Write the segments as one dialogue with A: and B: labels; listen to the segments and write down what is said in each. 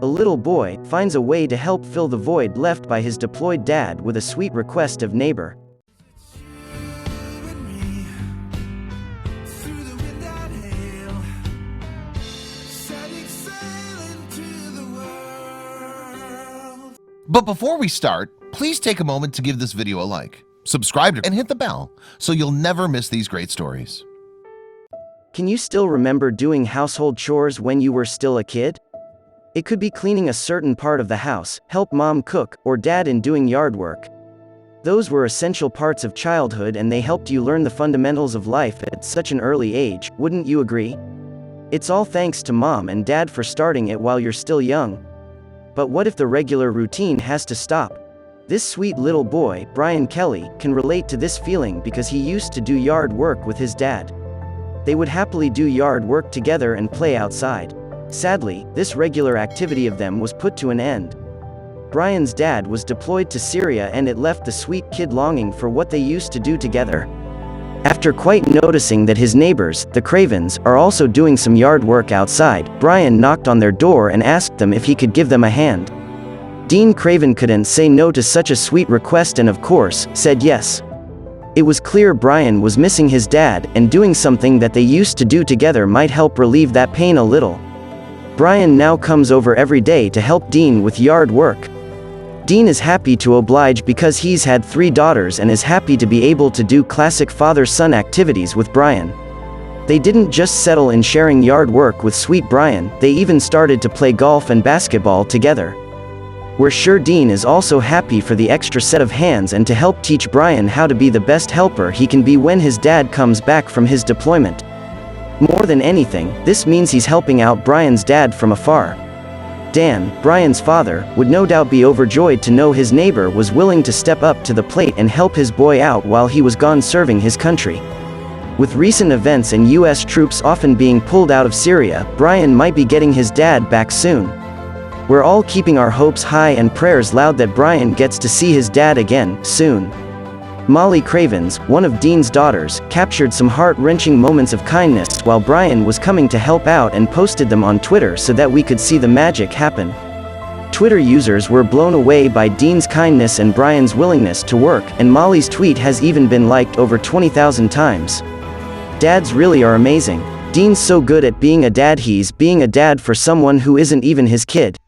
A: a little boy finds a way to help fill the void left by his deployed dad with a sweet request of neighbor.
B: But before we start, please take a moment to give this video a like, subscribe, and hit the bell so you'll never miss these great stories.
A: Can you still remember doing household chores when you were still a kid? It could be cleaning a certain part of the house, help mom cook, or dad in doing yard work. Those were essential parts of childhood and they helped you learn the fundamentals of life at such an early age, wouldn't you agree? It's all thanks to mom and dad for starting it while you're still young. But what if the regular routine has to stop? This sweet little boy, Brian Kelly, can relate to this feeling because he used to do yard work with his dad. They would happily do yard work together and play outside. Sadly, this regular activity of them was put to an end. Brian's dad was deployed to Syria and it left the sweet kid longing for what they used to do together. After quite noticing that his neighbors, the Cravens, are also doing some yard work outside, Brian knocked on their door and asked them if he could give them a hand. Dean Craven couldn't say no to such a sweet request and of course, said yes. It was clear Brian was missing his dad, and doing something that they used to do together might help relieve that pain a little. Brian now comes over every day to help Dean with yard work. Dean is happy to oblige because he's had 3 daughters and is happy to be able to do classic father-son activities with Brian. They didn't just settle in sharing yard work with sweet Brian, they even started to play golf and basketball together. We're sure Dean is also happy for the extra set of hands and to help teach Brian how to be the best helper he can be when his dad comes back from his deployment. More than anything, this means he's helping out Brian's dad from afar. Dan, Brian's father, would no doubt be overjoyed to know his neighbor was willing to step up to the plate and help his boy out while he was gone serving his country. With recent events and US troops often being pulled out of Syria, Brian might be getting his dad back soon. We're all keeping our hopes high and prayers loud that Brian gets to see his dad again, soon. Molly Cravens, one of Dean's daughters, captured some heart-wrenching moments of kindness while Brian was coming to help out and posted them on Twitter so that we could see the magic happen. Twitter users were blown away by Dean's kindness and Brian's willingness to work, and Molly's tweet has even been liked over 20,000 times. Dads really are amazing. Dean's so good at being a dad, he's being a dad for someone who isn't even his kid.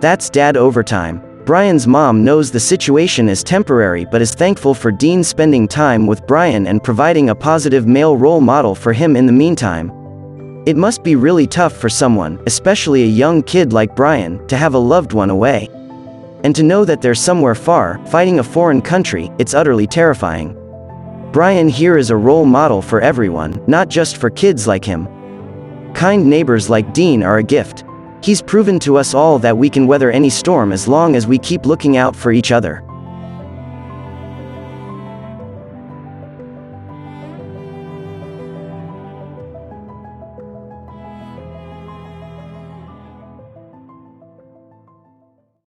A: That's dad overtime. Brian's mom knows the situation is temporary but is thankful for Dean spending time with Brian and providing a positive male role model for him in the meantime. It must be really tough for someone, especially a young kid like Brian, to have a loved one away. And to know that they're somewhere far, fighting a foreign country, it's utterly terrifying. Brian here is a role model for everyone, not just for kids like him. Kind neighbors like Dean are a gift. He's proven to us all that we can weather any storm as long as we keep looking out for each other.